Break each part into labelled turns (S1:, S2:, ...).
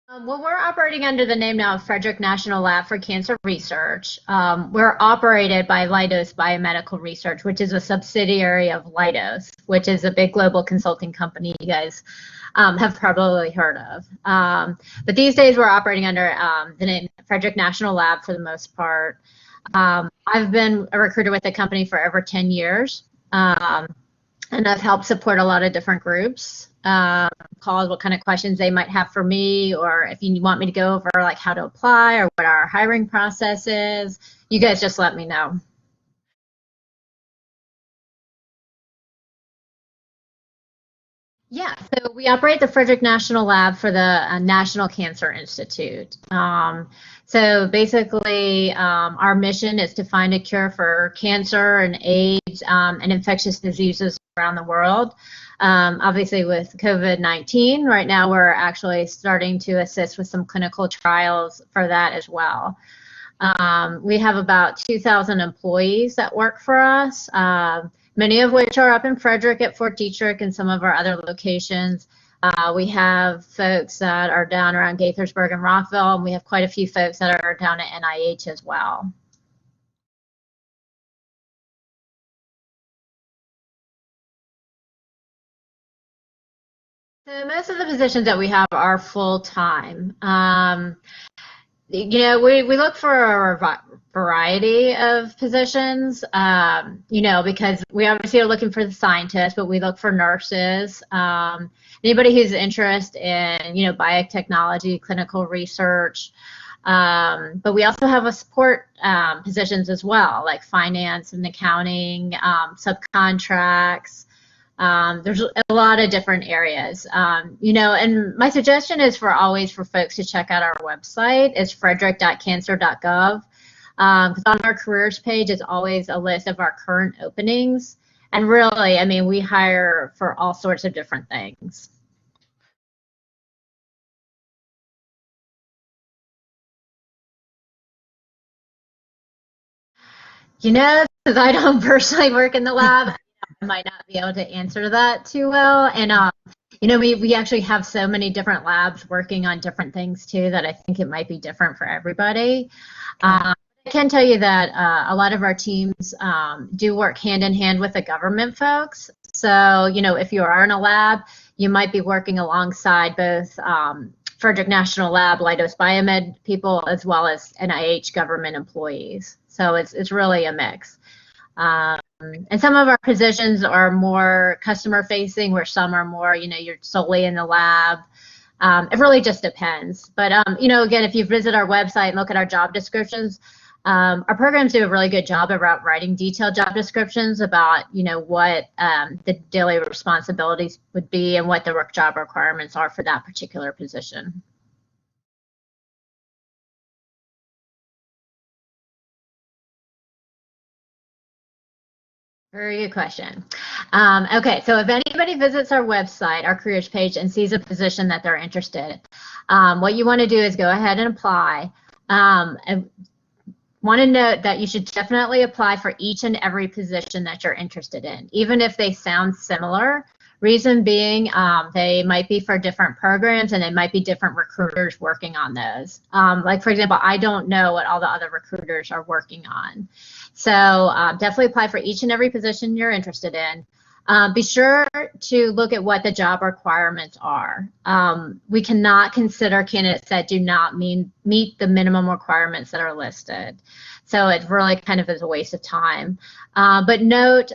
S1: Well, we're operating under the name now of Frederick National Lab for Cancer Research. We're operated by Leidos Biomedical Research, which is a subsidiary of Leidos, which is a big global consulting company you guys have probably heard of. But these days we're operating under the name Frederick National Lab for the most part. I've been a recruiter with the company for over 10 years. And I've helped support a lot of different groups, called what kind of questions they might have for me, or if you want me to go over like how to apply or what our hiring process is, you guys just let me know. Yeah, so we operate the Frederick National Lab for the National Cancer Institute. So basically, our mission is to find a cure for cancer and AIDS and infectious diseases around the world. Obviously, with COVID-19, right now we're actually starting to assist with some clinical trials for that as well. We have about 2,000 employees that work for us, many of which are up in Frederick at Fort Detrick and some of our other locations. We have folks that are down around Gaithersburg and Rockville, and we have quite a few folks that are down at NIH as well. So most of the positions that we have are full-time. We look for a variety of positions, because we obviously are looking for the scientists, but we look for nurses, anybody who's interested in, biotechnology, clinical research. But we also have a support positions as well, like finance and accounting, subcontracts. There's a lot of different areas, and my suggestion is always for folks to check out our website. It's frederick.cancer.gov. Because on our careers page is always a list of our current openings. And really, I mean, we hire for all sorts of different things. Since I don't personally work in the lab, I might not be able to answer that too well. And, we actually have so many different labs working on different things too that I think it might be different for everybody. I can tell you that a lot of our teams do work hand in hand with the government folks. So, if you are in a lab, you might be working alongside both Frederick National Lab, Leidos Biomed people, as well as NIH government employees. So it's really a mix. And some of our positions are more customer facing, where some are more, you're solely in the lab. It really just depends. But, again, if you visit our website and look at our job descriptions, our programs do a really good job about writing detailed job descriptions about, what the daily responsibilities would be and what the work job requirements are for that particular position. Very good question. Okay, so if anybody visits our website, our careers page, and sees a position that they're interested, what you want to do is go ahead and apply. And want to note that you should definitely apply for each and every position that you're interested in, even if they sound similar. Reason being, they might be for different programs and they might be different recruiters working on those. Like, for example, I don't know what all the other recruiters are working on. So definitely apply for each and every position you're interested in. Be sure to look at what the job requirements are. We cannot consider candidates that do not meet the minimum requirements that are listed. So it really kind of is a waste of time. But note,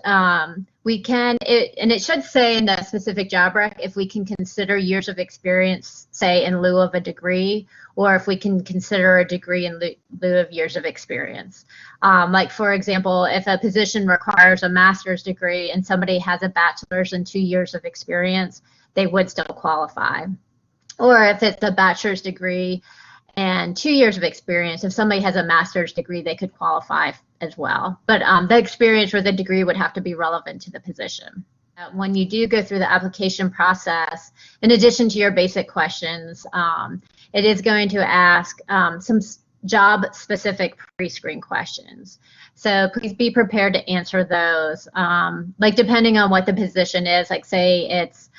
S1: we can, and it should say in the specific job rec if we can consider years of experience, say in lieu of a degree, or if we can consider a degree in lieu of years of experience. Like, for example, if a position requires a master's degree and somebody has a bachelor's and 2 years of experience, they would still qualify. Or if it's a bachelor's degree and 2 years of experience, if somebody has a master's degree, they could qualify as well. But the experience or the degree would have to be relevant to the position. When you do go through the application process, in addition to your basic questions, it is going to ask some job-specific pre-screen questions. So please be prepared to answer those. Like, depending on what the position is, like say it's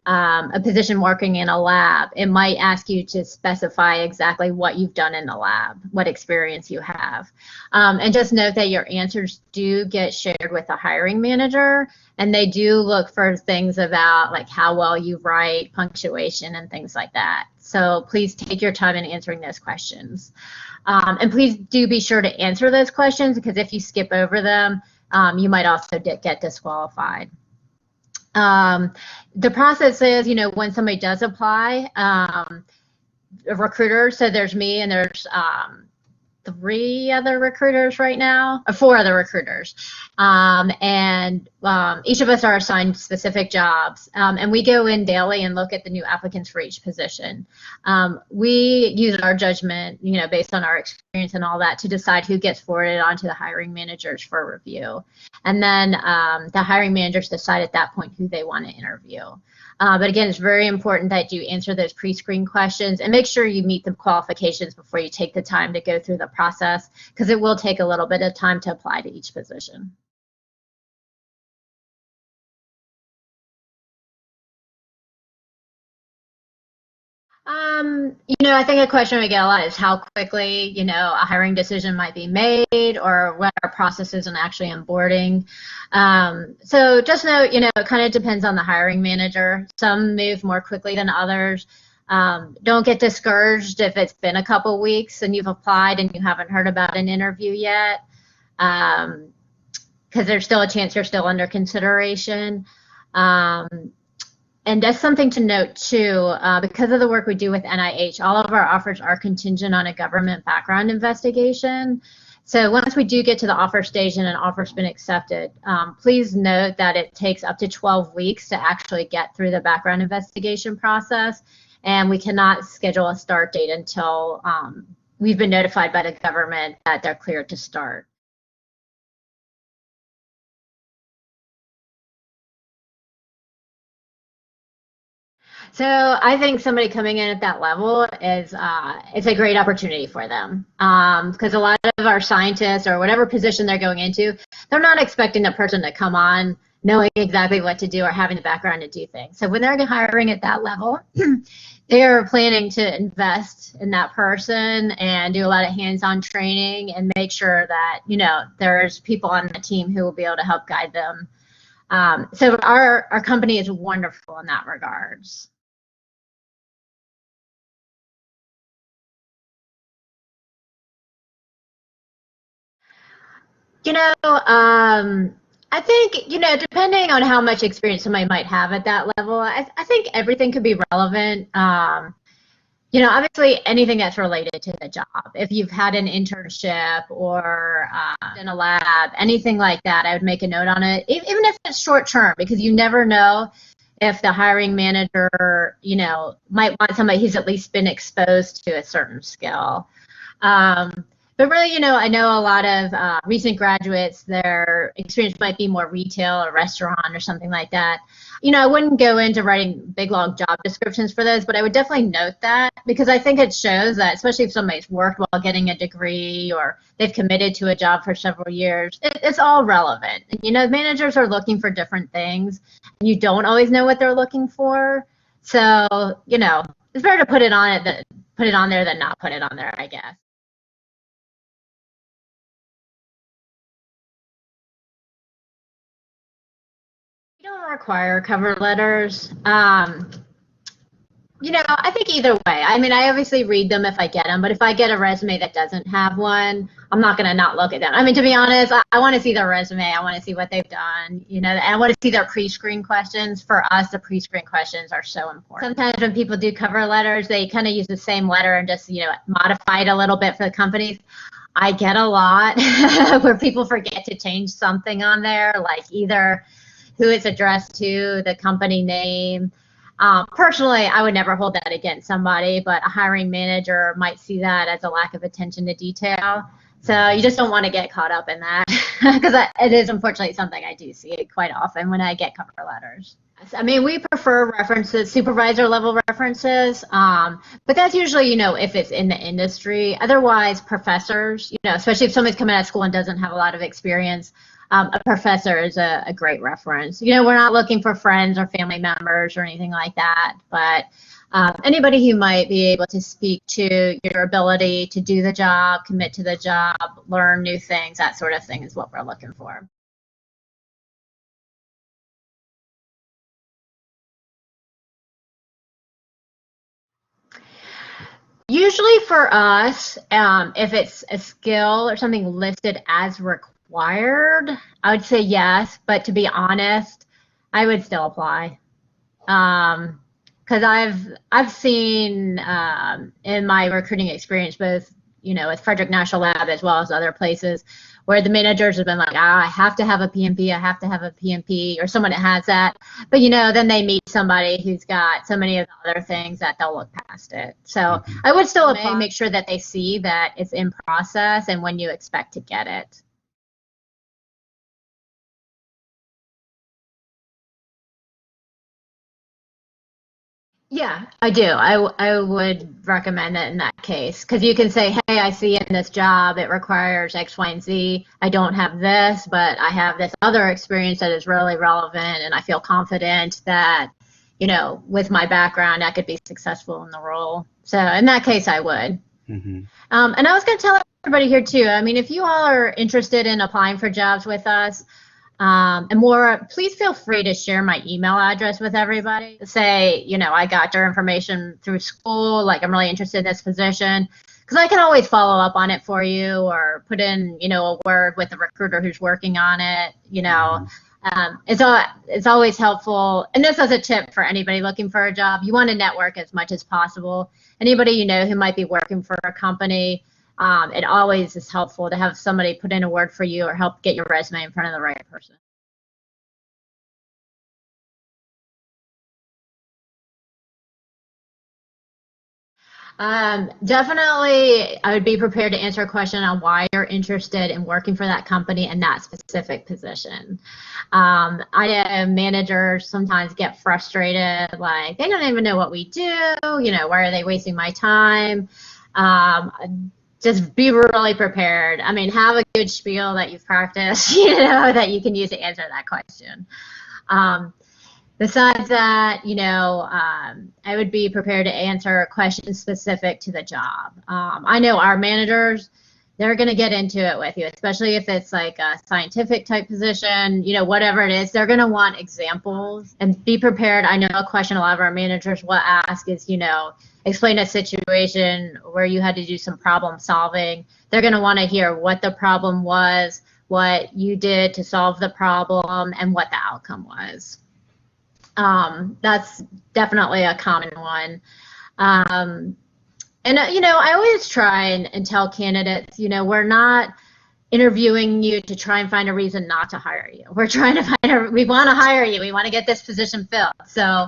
S1: a position working in a lab, it might ask you to specify exactly what you've done in the lab, what experience you have. And just note that your answers do get shared with the hiring manager, and they do look for things about like how well you write, punctuation, and things like that. So please take your time in answering those questions. And please do be sure to answer those questions, because if you skip over them, you might also get disqualified. The process is, when somebody does apply, a recruiter, so there's me and there's 3 other recruiters right now, or 4 other recruiters, and each of us are assigned specific jobs, and we go in daily and look at the new applicants for each position. We use our judgment, based on our experience and all that, to decide who gets forwarded onto the hiring managers for review, and then the hiring managers decide at that point who they want to interview. But again, it's very important that you answer those pre-screen questions and make sure you meet the qualifications before you take the time to go through the process, because it will take a little bit of time to apply to each position. I think a question we get a lot is how quickly, a hiring decision might be made, or what our process is in actually onboarding. So just note, it kind of depends on the hiring manager. Some move more quickly than others. Don't get discouraged if it's been a couple weeks and you've applied and you haven't heard about an interview yet, because there's still a chance you're still under consideration. And that's something to note too, because of the work we do with NIH, all of our offers are contingent on a government background investigation. So once we do get to the offer stage and an offer's been accepted, please note that it takes up to 12 weeks to actually get through the background investigation process, and we cannot schedule a start date until we've been notified by the government that they're cleared to start. So I think somebody coming in at that level is it's a great opportunity for them, because a lot of our scientists, or whatever position they're going into, they're not expecting the person to come on knowing exactly what to do or having the background to do things. So when they're hiring at that level, they're planning to invest in that person and do a lot of hands-on training and make sure that there's people on the team who will be able to help guide them. So our company is wonderful in that regards. I think, depending on how much experience somebody might have at that level, I think everything could be relevant. Obviously anything that's related to the job. If you've had an internship or in a lab, anything like that, I would make a note on it, even if it's short term, because you never know if the hiring manager, might want somebody who's at least been exposed to a certain skill. But really, I know a lot of recent graduates, their experience might be more retail or restaurant or something like that. I wouldn't go into writing big, long job descriptions for those, but I would definitely note that, because I think it shows that, especially if somebody's worked while getting a degree or they've committed to a job for several years, it's all relevant. Managers are looking for different things, and you don't always know what they're looking for. So, it's better to put it on there than not put it on there, I guess. Don't require cover letters. I think either way. I mean, I obviously read them if I get them, but if I get a resume that doesn't have one, I'm not going to not look at them. I mean, to be honest, I want to see their resume. I want to see what they've done, and I want to see their pre-screen questions. For us, the pre-screen questions are so important. Sometimes when people do cover letters, they kind of use the same letter and just, modify it a little bit for the companies. I get a lot where people forget to change something on there, like either who it's addressed to, the company name. Personally, I would never hold that against somebody, but a hiring manager might see that as a lack of attention to detail. So you just don't want to get caught up in that, because it is unfortunately something I do see quite often when I get cover letters. I mean, we prefer references, supervisor level references, but that's usually, if it's in the industry. Otherwise, professors, especially if somebody's coming out of school and doesn't have a lot of experience, a professor is a great reference. You know, we're not looking for friends or family members or anything like that, but anybody who might be able to speak to your ability to do the job, commit to the job, learn new things, that sort of thing is what we're looking for. Usually for us, if it's a skill or something listed as required, I would say yes, but to be honest, I would still apply. Because I've seen in my recruiting experience, both with Frederick National Lab as well as other places, where the managers have been like, I have to have a PMP, I have to have a PMP, or someone that has that. But then they meet somebody who's got so many of the other things that they'll look past it. So I would still apply, make sure that they see that it's in process and when you expect to get it. Yeah, I do. I would recommend it in that case because you can say, hey, I see in this job it requires X, Y, and Z. I don't have this, but I have this other experience that is really relevant, and I feel confident that, with my background, I could be successful in the role. So in that case, I would.
S2: Mm-hmm.
S1: And I was going to tell everybody here too. I mean, if you all are interested in applying for jobs with us, and more, please feel free to share my email address with everybody. Say, I got your information through school, like I'm really interested in this position, because I can always follow up on it for you or put in, a word with the recruiter who's working on it. It's always helpful. And this is a tip for anybody looking for a job. You want to network as much as possible. Anybody who might be working for a company, it always is helpful to have somebody put in a word for you or help get your resume in front of the right person. Definitely, I would be prepared to answer a question on why you're interested in working for that company and that specific position. I managers sometimes get frustrated, like they don't even know what we do. Why are they wasting my time? Just be really prepared. I mean, have a good spiel that you've practiced, that you can use to answer that question. Besides that, I would be prepared to answer questions specific to the job. I know our managers, they're going to get into it with you, especially if it's like a scientific type position, whatever it is, they're going to want examples and be prepared. I know a question a lot of our managers will ask is, explain a situation where you had to do some problem solving. They're going to want to hear what the problem was, what you did to solve the problem, and what the outcome was. That's definitely a common one. And I always try and tell candidates, we're not interviewing you to try and find a reason not to hire you. We're trying to we want to hire you. We want to get this position filled. So,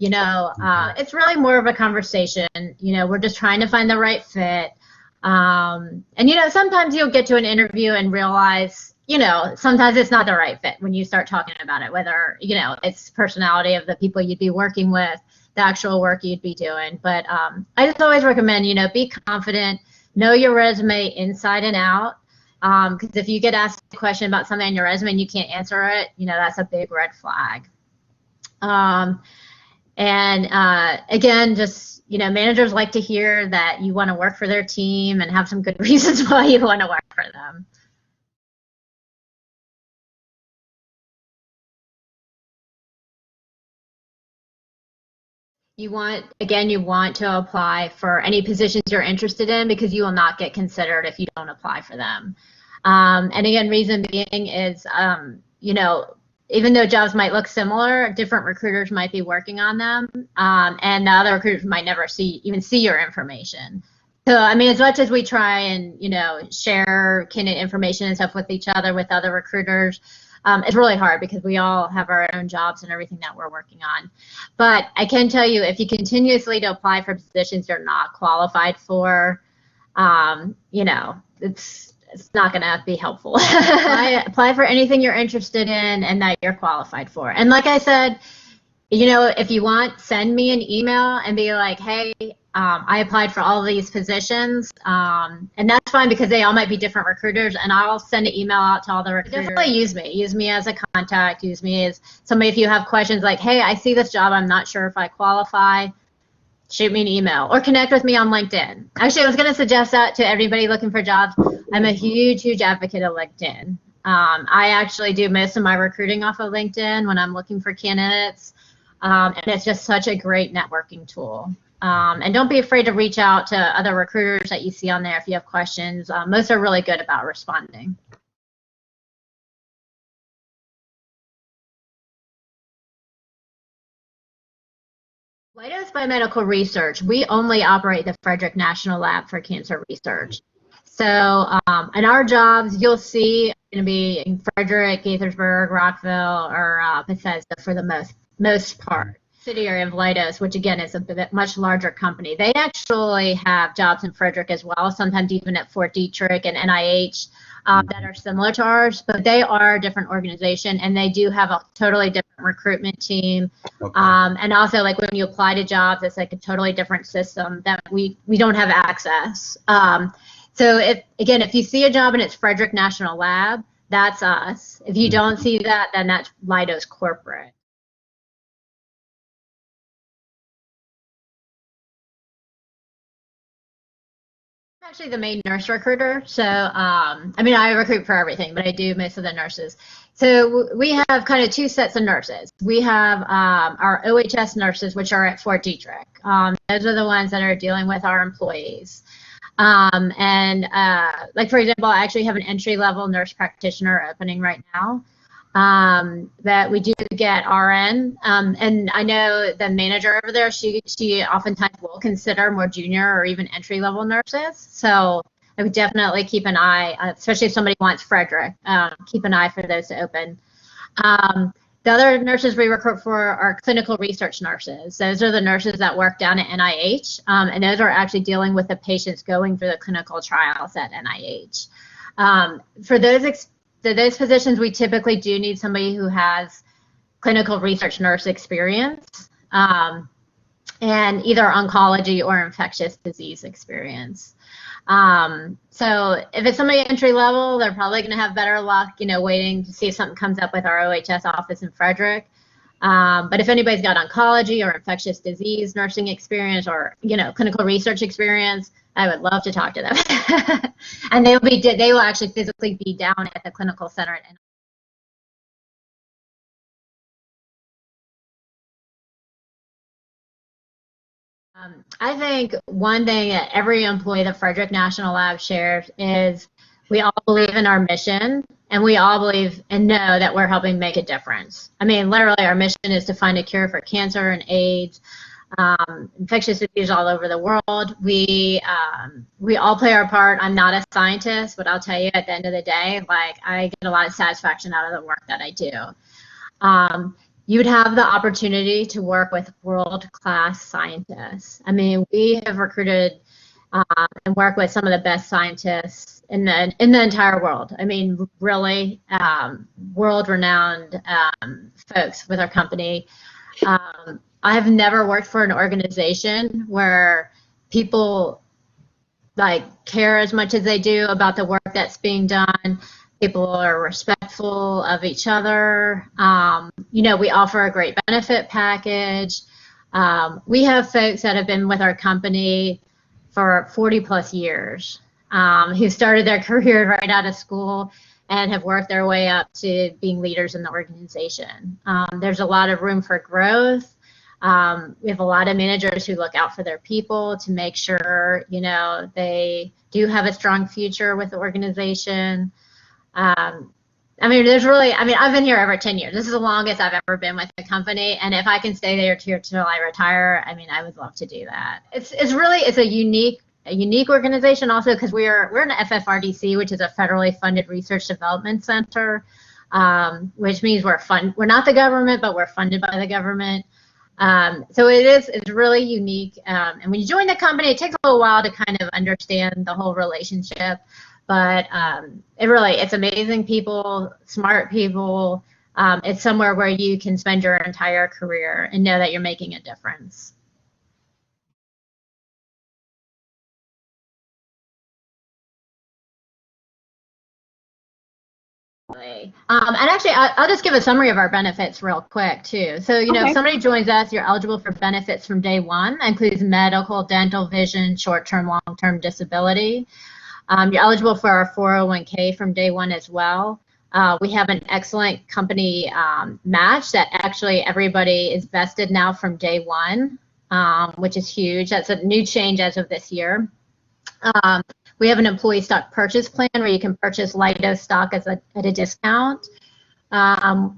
S1: it's really more of a conversation. We're just trying to find the right fit. And, sometimes you'll get to an interview and realize, sometimes it's not the right fit when you start talking about it, whether, it's personality of the people you'd be working with, the actual work you'd be doing. But I just always recommend, be confident, know your resume inside and out. Because if you get asked a question about something on your resume and you can't answer it, that's a big red flag. Again, just, managers like to hear that you want to work for their team and have some good reasons why you want to work for them. You want to apply for any positions you're interested in because you will not get considered if you don't apply for them. And again, reason being is, even though jobs might look similar, different recruiters might be working on them, and the other recruiters might never even see your information. So, I mean, as much as we try and, share candidate information and stuff with each other, with other recruiters, it's really hard because we all have our own jobs and everything that we're working on. But I can tell you, if you continuously to apply for positions you're not qualified for, it's not going to be helpful. Apply for anything you're interested in and that you're qualified for. And like I said, if you want, send me an email and be like, hey, I applied for all of these positions, and that's fine because they all might be different recruiters, and I'll send an email out to all the recruiters. Definitely use me as a contact, use me as somebody if you have questions like, hey, I see this job, I'm not sure if I qualify, shoot me an email or connect with me on LinkedIn. Actually, I was going to suggest that to everybody looking for jobs. I'm a huge advocate of LinkedIn. I actually do most of my recruiting off of LinkedIn when I'm looking for candidates, and it's just such a great networking tool. And don't be afraid to reach out to other recruiters that you see on there if you have questions. Most are really good about responding. Leidos Biomedical Research, we only operate the Frederick National Lab for Cancer Research. So in our jobs, you'll see going to be in Frederick, Gaithersburg, Rockville, or Bethesda for the most part. Subsidiary of Leidos, which again is a much larger company. They actually have jobs in Frederick as well, sometimes even at Fort Detrick and NIH that are similar to ours, but they are a different organization and they do have a totally different recruitment team. Okay. And also like when you apply to jobs, it's like a totally different system that we don't have access. So if you see a job and it's Frederick National Lab, that's us. If you don't see that, then that's Leidos corporate. I'm actually the main nurse recruiter. So, I mean, I recruit for everything, but I do most of the nurses. So we have kind of two sets of nurses. We have our OHS nurses, which are at Fort Detrick. Those are the ones that are dealing with our employees. Like, for example, I actually have an entry-level nurse practitioner opening right now. That we do get RN, and I know the manager over there, she oftentimes will consider more junior or even entry-level nurses. So I would definitely keep an eye, especially if somebody wants Frederick, keep an eye for those to open. The other nurses we recruit for are clinical research nurses. Those are the nurses that work down at NIH, and those are actually dealing with the patients going through the clinical trials at NIH. For those positions, we typically do need somebody who has clinical research nurse experience and either oncology or infectious disease experience. So if it's somebody entry level, they're probably going to have better luck, waiting to see if something comes up with our OHS office in Frederick. But if anybody's got oncology or infectious disease nursing experience or, clinical research experience, I would love to talk to them. And they will actually physically be down at the clinical center. I think one thing that every employee of the Frederick National Lab shares is we all believe in our mission and we all believe and know that we're helping make a difference. I mean, literally our mission is to find a cure for cancer and AIDS, infectious disease all over the world. We all play our part. I'm not a scientist, but I'll tell you at the end of the day, like I get a lot of satisfaction out of the work that I do. You'd have the opportunity to work with world-class scientists. I mean, we have recruited and worked with some of the best scientists in the entire world. I mean, really world-renowned folks with our company. I have never worked for an organization where people like care as much as they do about the work that's being done. People are respectful of each other. We offer a great benefit package. We have folks that have been with our company for 40 plus years who started their career right out of school and have worked their way up to being leaders in the organization. There's a lot of room for growth. We have a lot of managers who look out for their people to make sure, they do have a strong future with the organization. I've been here over 10 years. This is the longest I've ever been with the company. And if I can stay there till I retire, I would love to do that. It's a unique organization also because we're an FFRDC, which is a federally funded research development center, which means we're not the government, but we're funded by the government. So it's really unique. And when you join the company, it takes a little while to kind of understand the whole relationship. But it's amazing people, smart people. It's somewhere where you can spend your entire career and know that you're making a difference. And actually, I'll just give a summary of our benefits real quick, too. So, you know, if somebody joins us, you're eligible for benefits from day one. That includes medical, dental, vision, short-term, long-term disability. You're eligible for our 401k from day one as well. We have an excellent company match that actually everybody is vested now from day one, which is huge. That's a new change as of this year. We have an employee stock purchase plan where you can purchase Leidos stock at a discount.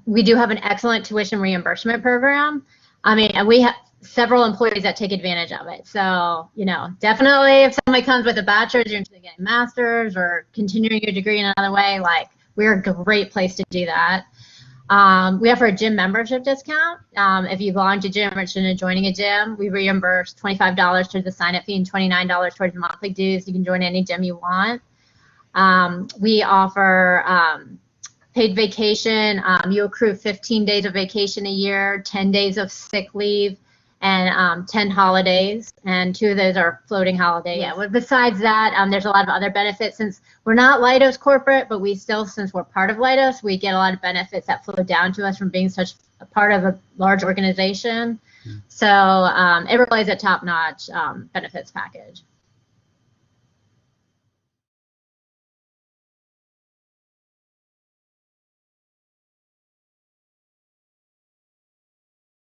S1: We do have an excellent tuition reimbursement program. I mean, and we have several employees that take advantage of it. So, you know, definitely if somebody comes with a bachelor's, you're interested in getting a master's or continuing your degree in another way, like, we're a great place to do that. We offer a gym membership discount. If you belong to a gym or interested in joining a gym, we reimburse $25 towards the sign-up fee and $29 towards the monthly dues. You can join any gym you want. We offer paid vacation. You accrue 15 days of vacation a year, 10 days of sick leave, and 10 holidays, and 2 of those are floating holidays. Yeah, well, besides that, there's a lot of other benefits. Since we're not Leidos corporate, but we still, since we're part of Leidos, we get a lot of benefits that flow down to us from being such a part of a large organization. So it really is a top-notch benefits package.